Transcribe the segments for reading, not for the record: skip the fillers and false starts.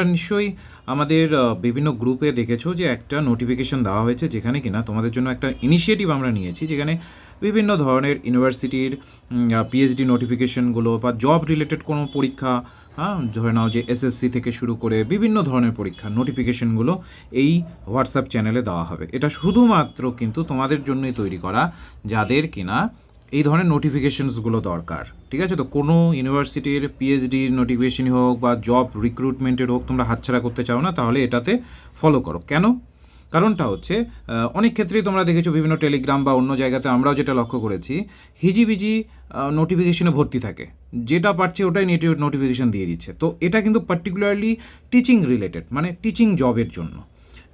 তোমরা নিশ্চয়ই আমাদের বিভিন্ন গ্রুপে দেখেছো যে একটা নোটিফিকেশন দেওয়া হয়েছে, যেখানে কিনা তোমাদের জন্য একটা ইনিশিয়েটিভ আমরা নিয়েছি, যেখানে বিভিন্ন ধরনের ইউনিভার্সিটির পিএইচডি নোটিফিকেশনগুলো বা জব রিলেটেড কোনো পরীক্ষা, ধরে নাও যে এসএসসি থেকে শুরু করে বিভিন্ন ধরনের পরীক্ষা নোটিফিকেশনগুলো এই হোয়াটসঅ্যাপ চ্যানেলে দেওয়া হবে। এটা শুধুমাত্র কিন্তু তোমাদের জন্যই তৈরি করা, যাদের কিনা এই ধরনের নোটিফিকেশনসগুলো দরকার। ঠিক আছে, তো কোনো ইউনিভার্সিটির পিএইচডির নোটিফিকেশনই হোক বা জব রিক্রুটমেন্টের হোক তোমরা হাতছাড়া করতে চাও না, তাহলে এটাতে ফলো করো। কেন? কারণটা হচ্ছে অনেক ক্ষেত্রেই তোমরা দেখেছো বিভিন্ন টেলিগ্রাম বা অন্য জায়গাতে আমরাও যেটা লক্ষ্য করেছি, হিজিবিজি নোটিফিকেশনে ভর্তি থাকে, যেটা পারছে ওটাই নোটিফিকেশন দিয়ে দিচ্ছে। তো এটা কিন্তু পার্টিকুলারলি টিচিং রিলেটেড, মানে টিচিং জবের জন্য।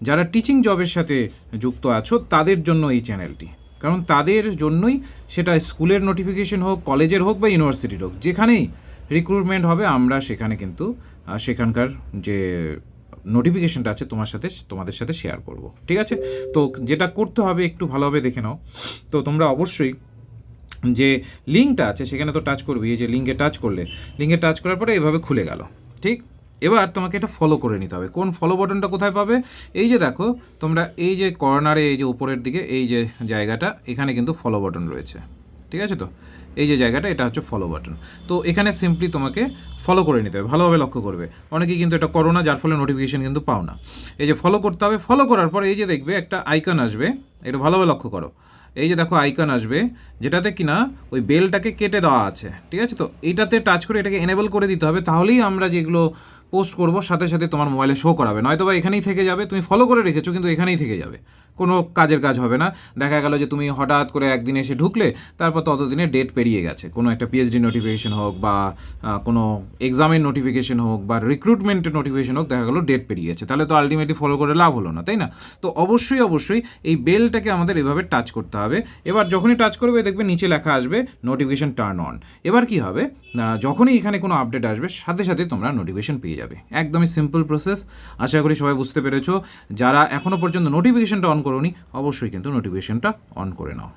যারা টিচিং জবের সাথে যুক্ত আছো তাদের জন্য এই চ্যানেলটি, কারণ তাদের জন্যই সেটা স্কুলের নোটিফিকেশন হোক, কলেজের হোক বা ইউনিভার্সিটির হোক, যেখানেই রিক্রুটমেন্ট হবে আমরা সেখানে কিন্তু সেখানকার যে নোটিফিকেশনটা আছে তোমাদের সাথে শেয়ার করব। ঠিক আছে, তো যেটা করতে হবে একটু ভালোভাবে দেখে নাও। তো তোমরা অবশ্যই যে লিঙ্কটা আছে সেখানে তো টাচ করবে, এই যে লিঙ্কে টাচ করলে, লিঙ্কে টাচ করার পরে এভাবে খুলে গেল। ঠিক, এবার তোমাকে এটা ফলো করে নিতে হবে। কোন ফলো বাটনটা কোথায় পাবে? এই যে দেখো তোমরা এই যে কর্নারে এই যে উপরের দিকে এই যে জায়গাটা, এখানে কিন্তু ফলো বাটন রয়েছে। ঠিক আছে, তো এই যে জায়গাটা এটা হচ্ছে ফলো বাটন। তো এখানে সিম্পলি তোমাকে ফলো করে নিতে হবে, ভালোভাবে লক্ষ্য করবে। অনেকেই কিন্তু এটা করো না, যার ফলে নোটিফিকেশন কিন্তু পাও না। এই যে ফলো করতে হবে, ফলো করার পর এই যে দেখবে একটা আইকন আসবে, এটা ভালোভাবে লক্ষ্য করো। এই যে দেখো আইকন আসবে, যেটাতে কিনা ওই বেলটাকে কেটে দেওয়া আছে। ঠিক আছে, তো এইটাতে টাচ করে এটাকে এনেবল করে দিতে হবে, তাহলেই আমরা যেগুলো পোস্ট করবো সাথে সাথে তোমার মোবাইলে শো করাবে। নয়তো বা এখানেই থেকে যাবে, তুমি ফলো করে রেখেছো কিন্তু এখানেই থেকে যাবে, কোনো কাজের কাজ হবে না। দেখা গেল যে তুমি হঠাৎ করে একদিন এসে ঢুকলে, তারপর ততদিনে ডেট পেরিয়ে গেছে, কোনো একটা পিএইচডি নোটিফিকেশন হোক বা কোনো এক্সামের নোটিফিকেশন হোক বা রিক্রুটমেন্টের নোটিফিকেশন হোক, দেখা গেলো ডেট পেরিয়ে গেছে, তাহলে তো আলটিমেটলি ফলো করে লাভ হলো না, তাই না? তো অবশ্যই এই বেলটাকে আমাদের এভাবে টাচ করতে হবে। এবার যখনই টাচ করবে দেখবে নিচে লেখা আসবে নোটিফিকেশন টার্ন অন। এবার কি হবে, যখনই এখানে কোনো আপডেট আসবে সাথে সাথে তোমরা নোটিফিকেশন পেয়ে যাবে। একদমই সিম্পল প্রসেস, আশা করি সবাই বুঝতে পেরেছো। যারা এখনও পর্যন্ত নোটিফিকেশনটা অন করোনি, অবশ্যই কিন্তু নোটিফিকেশনটা অন করে নাও।